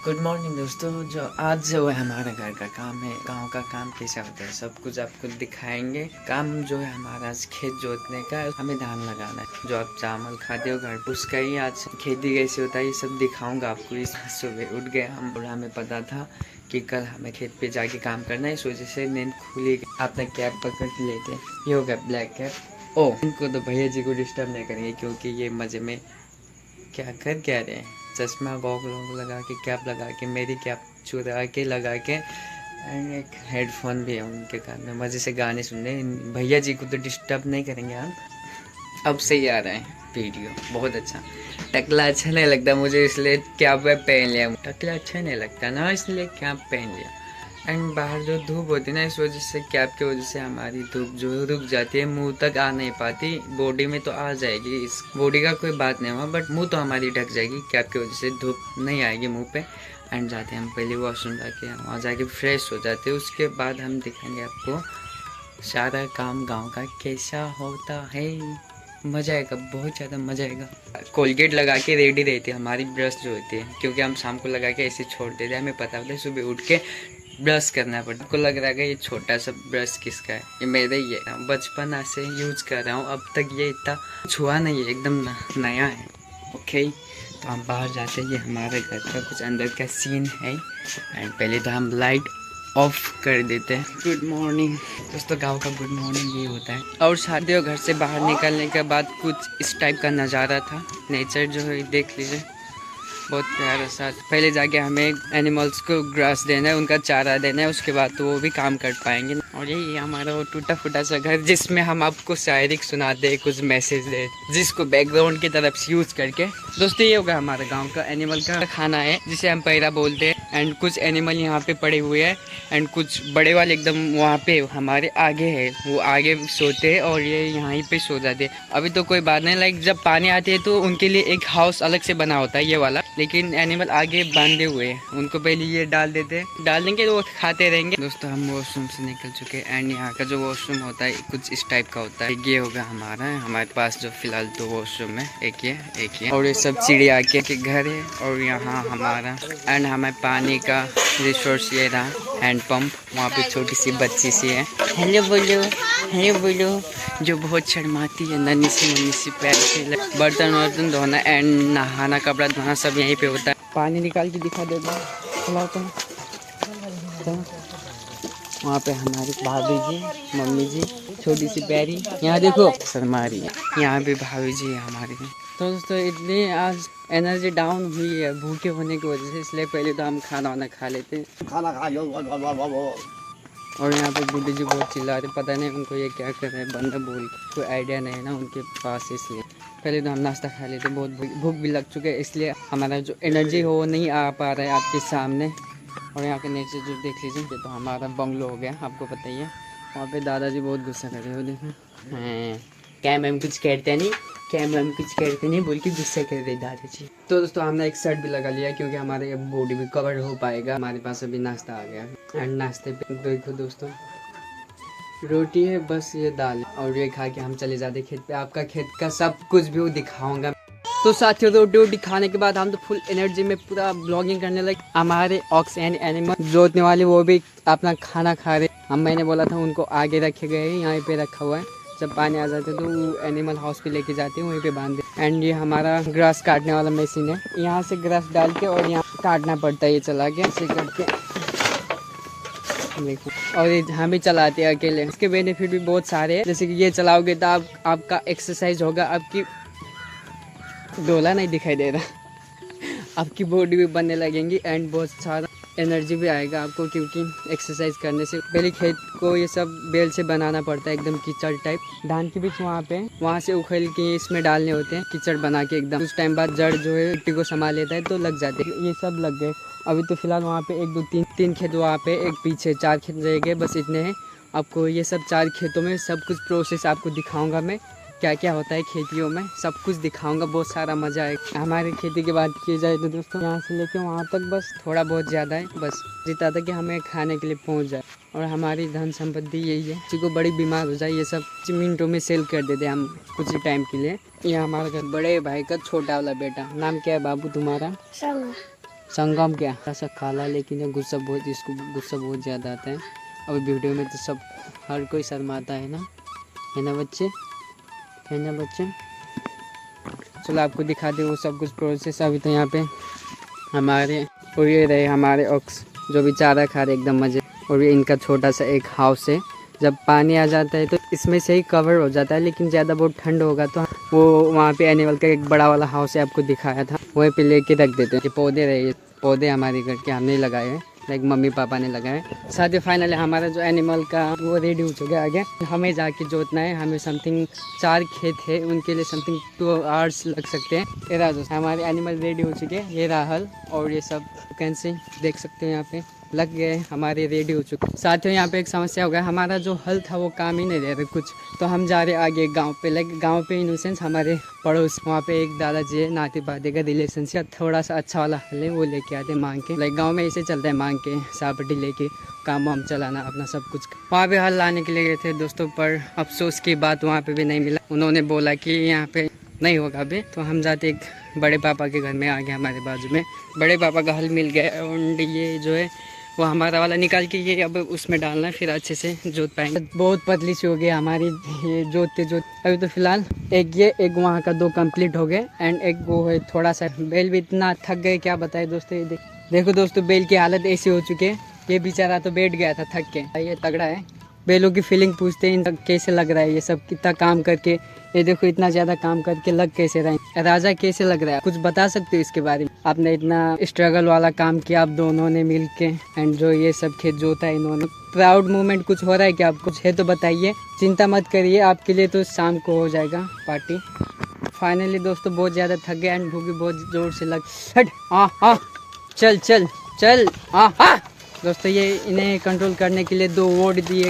Good morning दोस्तों। जो आज जो है हमारा घर का काम है, गांव का काम कैसा होता है सब कुछ आपको दिखाएंगे। काम जो है हमारा आज खेत जोतने का, हमें धान लगाना है। जो आप चावल खाते हो घर, उसका ही आज खेती कैसे होता है ये सब दिखाऊंगा आपको। इस सुबह उठ गए हम और हमें पता था कि कल हमें खेत पे जाके काम करना है, इस वजह से नींद खुली। आपने कैब पकड़ के लेते, ये हो गया ब्लैक कैब। ओ इनको तो भैया जी को डिस्टर्ब नहीं करेंगे क्योंकि ये मजे में क्या रहे हैं। चश्मा गॉगल लगा के, कैप लगा के, मेरी कैप चुरा के लगा के, एंड एक हेडफोन भी है उनके कान में, मज़े से गाने सुन रहे हैं। भैया जी को तो डिस्टर्ब नहीं करेंगे हम। अब सही आ रहा है वीडियो, बहुत अच्छा। टकला अच्छा नहीं लगता मुझे, इसलिए कैप वेप पहन लिया। टकला अच्छा नहीं लगता ना, इसलिए कैप पहन लिया। एंड बाहर जो धूप होती है ना, इस वजह से कैप की वजह से हमारी धूप जो रुक जाती है, मुंह तक आ नहीं पाती। बॉडी में तो आ जाएगी, इस बॉडी का कोई बात नहीं हुआ, बट मुंह तो हमारी ढक जाएगी। कैप की वजह से धूप नहीं आएगी मुंह पे। एंड जाते हैं हम पहले वॉशरूम जाके, वहाँ जाके फ्रेश हो जाते हैं। उसके बाद हम दिखाएंगे आपको सारा काम गाँव का कैसा होता है। मज़ा आएगा, बहुत ज़्यादा मज़ा आएगा। कोलगेट लगा के रेडी रहती है हमारी ब्रश जो होती है, क्योंकि हम शाम को लगा के ऐसे छोड़ देते हैं। हमें पता होता है सुबह उठ के ब्रश करना पड़ता है। आपको लग रहा है कि ये छोटा सा ब्रश किसका है, ये मेरा ही है। बचपन से यूज कर रहा हूँ, अब तक ये इतना छुआ नहीं है, एकदम नया है। ओके, तो हम बाहर जाते हैं। ये हमारे घर का कुछ अंदर का सीन है। एंड पहले तो हम लाइट ऑफ कर देते हैं। गुड मॉर्निंग दोस्तों, गांव का गुड मॉर्निंग ये होता है। और शादियों घर से बाहर निकलने के बाद कुछ इस टाइप का नज़ारा था। नेचर जो है देख लीजिए, बहुत प्यारा सा। पहले जाके हमें एनिमल्स को ग्रास देना है, उनका चारा देना है, उसके बाद तो वो भी काम कर पाएंगे। और यही हमारा वो टूटा फूटा सा घर, जिसमें हम आपको शायरी सुनाते हैं, कुछ मैसेज दे, जिसको बैकग्राउंड की तरफ से यूज करके। दोस्तों ये होगा हमारा गांव का एनिमल का खाना है, जिसे हम पैरा बोलते हैं। एंड कुछ एनिमल यहाँ पे पड़े हुए हैं, एंड कुछ बड़े वाले एकदम वहाँ पे हमारे आगे है, वो आगे सोते हैं और ये यहाँ पे सो जाते हैं। अभी तो कोई बात नहीं, लाइक जब पानी आती है तो उनके लिए एक हाउस अलग से बना होता है ये वाला, लेकिन एनिमल आगे बांधे हुए हैं। उनको पहले ये डाल देते हैं, डाल देंगे तो वो खाते रहेंगे। दोस्तों हम वॉशरूम से निकल चुके हैं। एंड यहाँ का जो वॉशरूम होता है कुछ इस टाइप का होता है। ये होगा हमारे पास जो फिलहाल तो वॉशरूम है, एक ये और ये सब चिड़िया के घर है। और यहाँ हमारा एंड हमें पानी का रिसोर्स ये रहा, हैंड पंप। वहाँ पे छोटी सी बच्ची सी है, हेलो बोलो, जो बहुत शर्माती है। नन्ही सी पैर से बर्तन वर्तन धोना एंड नहाना, कपड़ा धोना सब यहीं पे होता है। पानी निकाल के दिखा देता हूँ तो। वहाँ पे हमारी भाभी जी, मम्मी जी, छोटी सी प्यारी, यहाँ देखो शर्मा रही है। यहाँ पे भाभी जी है हमारी। तो दोस्तों इतनी आज एनर्जी डाउन हुई है भूखे होने की वजह से, इसलिए पहले तो हम खाना वाना खा लेते हैं। खाना खा लो। और यहाँ पे बूढ़ी जी बहुत चिल्ला रहे, पता नहीं उनको ये क्या कर रहे हैं, बंदा बोल कोई आइडिया नहीं है ना उनके पास, इसलिए पहले तो हम नाश्ता खा लेते। बहुत भूख भी लग चुके हैं, इसलिए हमारा जो एनर्जी हो वो नहीं आ पा रहा है आपके सामने। और यहाँ के नेचर जो देख लीजिए, तो हमारा बंगलो हो गया, आपको पता ही है। वहाँ पे दादाजी बहुत गुस्सा कर रहे हो, देखो क्या मैम कुछ कहते नहीं, बोल के गुस्सा कर रहे दादाजी। तो दोस्तों हमने एक शर्ट भी लगा लिया, क्योंकि हमारे बॉडी भी कवर हो पाएगा। हमारे पास अभी नाश्ता आ गया। एंड नाश्ते पे देखो दोस्तों, रोटी है बस, ये दाल, और ये खा के हम चले जाते खेत पे। आपका खेत का सब कुछ भी दिखाऊंगा। तो साथियों रोटी खाने के बाद हम तो फुल एनर्जी में पूरा ब्लॉगिंग करने लगे। हमारे ऑक्सीजन एनिमल जोतने वाले वो भी अपना खाना खा रहे। मैंने बोला था उनको आगे रखे गए, यहाँ पे रखा हुआ है। जब पानी आ जाते तो वो एनिमल हाउस पे लेके जाते हैं, वहीं पे बांधे। एंड ये हमारा ग्रास काटने वाला मशीन है, यहाँ से ग्रास डाल के और यहाँ काटना पड़ता है, ये चला के ऐसे करके देखो। और ये हम भी चलाते हैं अकेले। इसके बेनिफिट भी बहुत सारे हैं, जैसे कि ये चलाओगे तो आपका एक्सरसाइज होगा, आपकी डोला नहीं दिखाई दे रहा आपकी बॉडी भी बनने लगेंगी। एंड बहुत सारा एनर्जी भी आएगा आपको, क्योंकि एक्सरसाइज करने से पहले खेत को ये सब बेल से बनाना पड़ता है, एकदम कीचड़ टाइप। धान के बीच वहाँ से उखल के इसमें डालने होते हैं, कीचड़ बना के एकदम। कुछ टाइम बाद जड़ जो है मिट्टी को संभाल लेता है, तो लग जाते हैं। ये सब लग गए। अभी तो फिलहाल वहाँ पे 1 2 3 खेत वहाँ पे, एक पीछे 4 खेत रह गए, बस इतने हैं। आपको ये सब 4 खेतों में सब कुछ प्रोसेस आपको दिखाऊंगा मैं, क्या क्या होता है खेतियों में, सब कुछ दिखाऊंगा। बहुत सारा मजा है। हमारी खेती की बात की जाए तो दोस्तों, यहाँ से लेके वहाँ तक बस थोड़ा बहुत ज़्यादा है, बस जितना तक कि हमें खाने के लिए पहुँच जाए। और हमारी धन संपत्ति यही है, किसी को बड़ी बीमार हो जाए ये सब मिनटों में सेल कर देते हम कुछ ही टाइम के लिए। ये हमारा घर बड़े भाई का छोटा वाला बेटा। नाम क्या है बाबू तुम्हारा? संगम क्या ऐसा काला, लेकिन ये गुस्सा बहुत, इसको गुस्सा बहुत ज़्यादा आता है। अभी वीडियो में तो सब हर कोई शर्माता है ना बच्चे, है ना बच्चे। चलो आपको दिखा दे वो सब कुछ प्रोसेस। अभी तो यहाँ पे हमारे और ये रहे हमारे ऑक्स जो भी चारा खा रहे एकदम मज़े। और ये इनका छोटा सा एक हाउस है। जब पानी आ जाता है तो इसमें से ही कवर हो जाता है, लेकिन ज़्यादा बहुत ठंड होगा तो वो वहाँ पे एनिमल का एक बड़ा वाला हाउस है, आपको दिखाया था, वहीं पे लेके रख देते हैं। ये पौधे रहे, ये पौधे हमारे घर के हमने लगाए हैं, लाइक मम्मी पापा ने लगाए। साथ ही फाइनली हमारा जो एनिमल का वो रेडी हो चुका है। आगे हमें जाके जोतना है, हमें समथिंग 4 खेत है, उनके लिए समथिंग 2 आवर्स लग सकते हैं। ये रहा दोस्त हमारे एनिमल रेडी हो चुके हैं। ये राहल और ये सब कैंसी देख सकते हो यहाँ पे लग गए, हमारे रेडी हो चुके। साथियों यहाँ पे एक समस्या हो गया, हमारा जो हल था वो काम ही नहीं दे रहे कुछ, तो हम जा रहे आगे गांव पे। लाइक गांव पे इन सेंस हमारे पड़ोस, वहाँ पे एक दादाजी है, नाती पाती का रिलेशन से थोड़ा सा अच्छा वाला हल है, वो लेके आते मांग के। लाइक गाँव में ऐसे चलता है, मांग के सापटी लेके काम वाम चलाना अपना सब कुछ। वहाँ पे हल लाने के लिए गए थे दोस्तों, पर अफसोस की बात वहाँ पे भी नहीं मिला। उन्होंने बोला कि यहाँ पे नहीं होगा अभी, तो हम जाते एक बड़े पापा के घर में आ गए, हमारे बाजू में बड़े पापा का हल मिल गया। और ये जो है वो हमारा वाला निकाल के ये अब उसमें डालना है, फिर अच्छे से जोत पाएंगे। बहुत पतली सी हो गई हमारी ये जोतते अभी तो फिलहाल एक ये एक वहाँ का 2 कंप्लीट हो गए, एंड एक वो है थोड़ा सा। बैल भी इतना थक गए क्या बताए दोस्तों। ये देखो दोस्तों बैल की हालत ऐसी हो चुकी है, ये बेचारा तो बैठ गया था थक के। ये तगड़ा है। बैलों की फीलिंग पूछते हैं इनका कैसे लग रहा है, ये सब कितना काम करके, ये देखो इतना ज़्यादा काम करके लग कैसे रहे हैं। राजा कैसे लग रहा है, कुछ बता सकते हो इसके बारे में। आपने इतना स्ट्रगल वाला काम किया आप दोनों ने मिल के, एंड जो ये सब खेत जोता है इन्होंने, प्राउड मोमेंट कुछ हो रहा है क्या आप, कुछ है तो बताइए। चिंता मत करिए, आपके लिए तो शाम को हो जाएगा पार्टी। फाइनली दोस्तों बहुत ज़्यादा थक गए एंड भूख भी बहुत ज़ोर से लग। चल चल चल दोस्तों, ये इन्हें कंट्रोल करने के लिए 2 वोट दिए।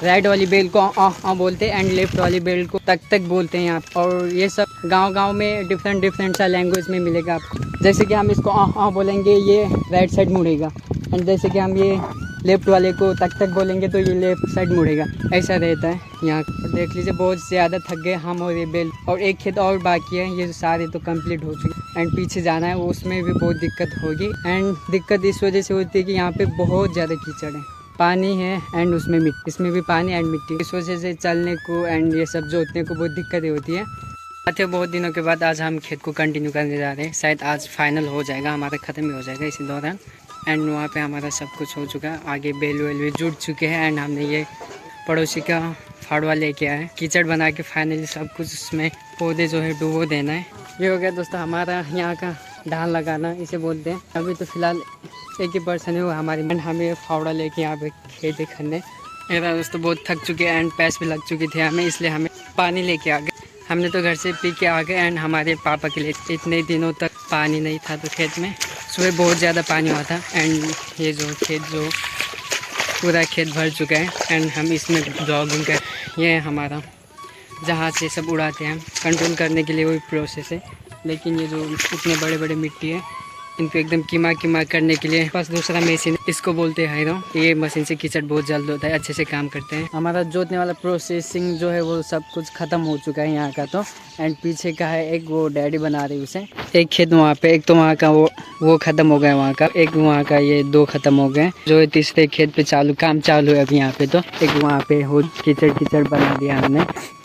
राइट वाली बेल को बोलते हैं एंड लेफ्ट वाली बेल को तक बोलते हैं यहाँ। और ये सब गांव में डिफरेंट सा लैंग्वेज में मिलेगा आपको। जैसे कि हम इसको बोलेंगे ये राइट साइड मुड़ेगा, एंड जैसे कि हम ये लेफ्ट वाले को तक बोलेंगे तो ये लेफ्ट साइड मुड़ेगा। ऐसा रहता है यहाँ। देख लीजिए बहुत ज़्यादा थक गए हम और ये बेल। और एक खेत और बाकी है, ये सारे तो कंप्लीट हो चुके एंड पीछे जाना है, उसमें भी बहुत दिक्कत होगी। एंड दिक्कत इस वजह से होती है कि यहाँ पे बहुत ज़्यादा कीचड़ है, पानी है एंड उसमें मिट्टी, इसमें भी पानी एंड मिट्टी। इस वजह से चलने को एंड ये सब जोतने को बहुत दिक्कतें होती है। साथियों बहुत दिनों के बाद आज हम खेत को कंटिन्यू करने जा रहे हैं। शायद आज फाइनल हो जाएगा, हमारा ख़त्म ही हो जाएगा इसी दौरान। एंड वहाँ पे हमारा सब कुछ हो चुका है, आगे बेल वेल भी जुट चुके हैं। एंड हमने ये पड़ोसी का फाड़वा लेके आए, कीचड़ बना के फाइनली सब कुछ उसमें पौधे जो है डुबो देना है। ये हो गया दोस्तों हमारा यहाँ का धान लगाना, इसे बोलते हैं। अभी तो फिलहाल एक ही पर्सन है वो हमारी, हमें फावड़ा लेके यहाँ पे खेती करने। मेरा दोस्तों बहुत थक चुके हैं एंड प्यास भी लग चुकी थी हमें, इसलिए हमें पानी लेके आ गए। हमने तो घर से पी के आ गए एंड हमारे पापा के लिए इतने दिनों तक पानी नहीं था, तो खेत में सुबह बहुत ज़्यादा पानी हुआ था। एंड ये जो खेत जो पूरा खेत भर चुका है एंड हम इसमें जॉगिंग कर, ये हमारा जहाँ से सब उड़ाते हैं हम कंट्रोल करने के लिए वही प्रोसेस है। लेकिन ये जो इतने बड़े बड़े मिट्टी है इनको एकदम कीमा करने के लिए बस दूसरा मशीन, इसको बोलते हैं हायरो। ये मशीन से कीचड़ बहुत जल्द होता है, अच्छे से काम करते हैं। हमारा जोतने वाला प्रोसेसिंग जो है वो सब कुछ ख़त्म हो चुका है यहाँ का तो। एंड पीछे का है एक वो डैडी बना रहे उसे, एक खेत वहाँ पे, एक तो वहाँ का वो ख़त्म हो गया वहाँ का, एक वहाँ का, ये 2 ख़त्म हो गए। जो है तीसरे खेत पे काम चालू है अभी यहाँ पे। तो एक वहाँ पे हो कीचड़ बना दिया हमने।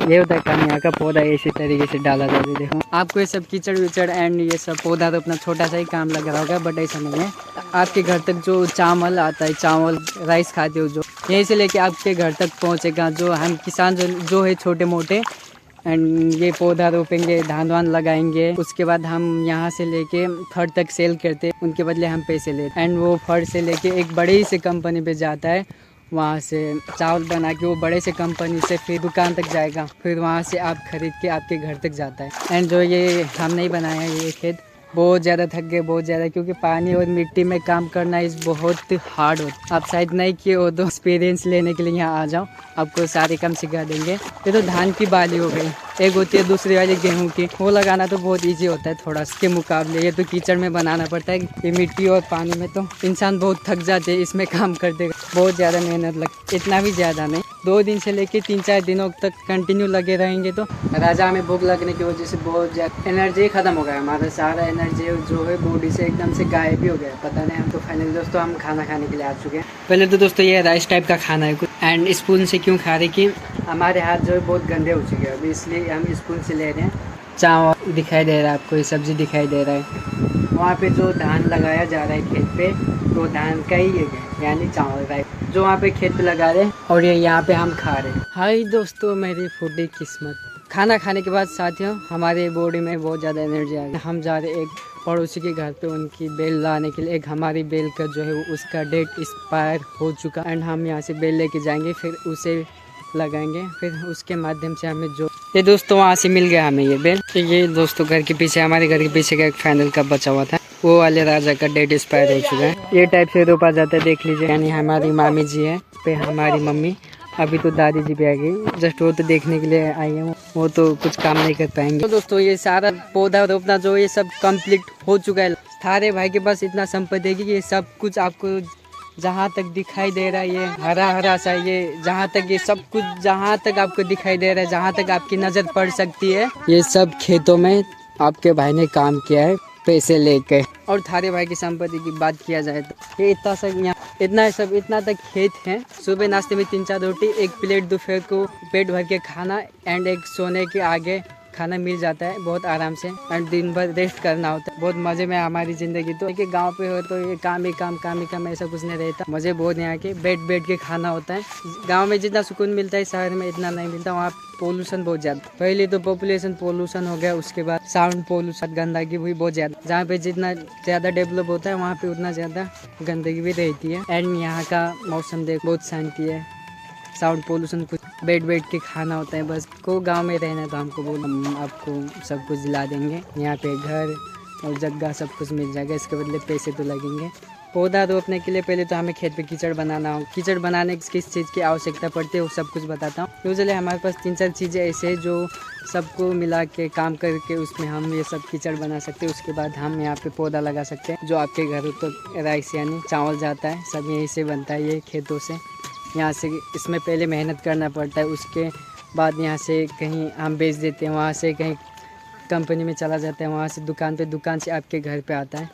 ये होता है काम यहाँ का, पौधा इसी तरीके से डाला जाता है। देखो आपको ये सब कीचड़ विचड़ एंड ये सब पौधा तो अपना छोटा सा ही काम लग रहा होगा, बट ऐसा नहीं है। आपके घर तक जो चावल आता है, चावल राइस खाते हो जो, यहीं से लेके आपके घर तक पहुँचेगा। जो हम किसान जो है छोटे मोटे, एंड ये पौधा रोपेंगे, धान वान लगाएंगे, उसके बाद हम यहाँ से लेके फर तक सेल करते, उनके बदले हम पैसे लेते। एंड वो फर से लेके एक बड़ी सी कंपनी पे जाता है, वहाँ से चावल बना के वो बड़े से कंपनी से फिर दुकान तक जाएगा, फिर वहाँ से आप खरीद के आपके घर तक जाता है। एंड जो ये हम नहीं बनाया ये खेत, बहुत ज़्यादा थक गए, बहुत ज़्यादा, क्योंकि पानी और मिट्टी में काम करना इस बहुत हार्ड होता है। आप शायद नहीं किए हो तो एक्सपीरियंस लेने के लिए यहाँ आ जाओ, आपको सारे काम सिखा देंगे। ये तो धान की बाली हो गई, एक होती है दूसरी वाली गेहूं की, वो लगाना तो बहुत इजी होता है थोड़ा इसके मुकाबले। ये तो कीचड़ में बनाना पड़ता है, ये मिट्टी और पानी में तो इंसान बहुत थक जाते हैं इसमें काम करते, बहुत ज़्यादा मेहनत लगती, इतना भी ज़्यादा नहीं। 2 दिन से लेके 3-4 दिनों तक कंटिन्यू लगे रहेंगे तो राजा में भूख लगने की वजह से बहुत ज़्यादा एनर्जी ख़त्म हो गया, हमारा सारा एनर्जी जो है बॉडी से एकदम से गायब ही हो गया, पता नहीं। हम तो फाइनली दोस्तों हम खाना खाने के लिए आ चुके हैं। पहले तो दोस्तों ये राइस टाइप का खाना है कुछ, एंड स्पून से क्यों खा रहे कि हमारे हाथ जो है बहुत गंदे हो चुके हैं अभी, इसलिए हम स्पून से ले रहे हैं। चावल दिखाई दे रहा है आपको, ये सब्ज़ी दिखाई दे रहा है। वहाँ पे जो धान लगाया जा रहा है खेत पे, तो धान का ही है यानी चावल राइस जो वहाँ पे खेत पे लगा रहे हैं, और ये यहाँ पे हम खा रहे हैं। हाय दोस्तों, मेरी फूडी किस्मत। खाना खाने के बाद साथियों हमारे बॉडी में बहुत ज़्यादा एनर्जी आ गई। हम जा रहे हैं एक पड़ोसी के घर पे उनकी बेल लाने के लिए। एक हमारी बेल का जो है उसका डेट एक्सपायर हो चुका, एंड हम यहाँ से बेल लेके जाएंगे, फिर उसे लगाएंगे, फिर उसके माध्यम से हमें जो ये दोस्तों वहाँ से मिल गया हमें ये बेल। तो ये दोस्तों घर के पीछे, हमारे घर के पीछे का एक फाइनल का बचा हुआ था, वो वाले राजा का डेट एक्सपायर हो चुका है। ये टाइप से रोपा जाता है, देख लीजिए। यानी हमारी मामी जी है पे हमारी मम्मी, अभी तो दादी जी भी आ गई, जस्ट वो तो देखने के लिए आई है, वो तो कुछ काम नहीं कर पाएंगे। तो दोस्तों ये सारा पौधा रोपना जो ये सब कंप्लीट हो चुका है। थारे भाई के पास इतना संपत्ति है कि ये सब कुछ आपको जहाँ तक दिखाई दे रहा है, ये हरा हरा सा, ये जहाँ तक ये सब कुछ जहाँ तक आपको दिखाई दे रहा है, जहाँ तक आपकी नज़र पड़ सकती है, ये सब खेतों में आपके भाई ने काम किया है पैसे लेके। और थारे भाई की संपत्ति की बात किया जाए तो ये इतना सब यहाँ इतना तक खेत है। सुबह नाश्ते में 3-4 रोटी, 1 प्लेट दोपहर को पेट भर के खाना, एंड एक सोने के आगे खाना मिल जाता है बहुत आराम से, एंड दिन भर रेस्ट करना होता है। बहुत मज़े में हमारी ज़िंदगी। तो कि गांव पे हो तो ये काम ही काम ऐसा कुछ नहीं रहता। मज़े बहुत यहाँ के, बैठ के खाना होता है। गांव में जितना सुकून मिलता है शहर में इतना नहीं मिलता। वहाँ पोल्यूशन बहुत ज़्यादा, पहले तो पॉपुलेशन पोल्यूशन हो गया, उसके बाद साउंड पोल्यूशन, गंदगी भी बहुत ज़्यादा। जहाँ पे जितना ज़्यादा डेवलप होता है वहाँ पे उतना ज़्यादा गंदगी भी रहती है। एंड यहाँ का मौसम देख बहुत शांति है, साउंड पोल्यूशन कुछ, बैठ के खाना होता है बस। को गांव में रहना तो हमको बोल, हम आपको सब कुछ दिला देंगे। यहाँ पे घर और जगह सब कुछ मिल जाएगा, इसके बदले पैसे तो लगेंगे। पौधा रोपने के लिए पहले तो हमें खेत पे कीचड़ बनाना हो। कीचड़ बनाने की किस चीज़ की आवश्यकता पड़ती है वो सब कुछ बताता हूँ। यूजुअली हमारे पास 3-4 चीज़ें ऐसे हैं जो सबको मिला के काम करके उसमें हम ये सब कीचड़ बना सकते हैं। उसके बाद हम यहाँ पे पौधा लगा सकते हैं जो आपके घर तो राइस यानी चावल जाता है, सब यहीं से बनता है, ये खेतों से। यहाँ से इसमें पहले मेहनत करना पड़ता है, उसके बाद यहाँ से कहीं हम बेच देते हैं, वहाँ से कहीं कंपनी में चला जाता है, वहाँ से दुकान से आपके घर पे आता है।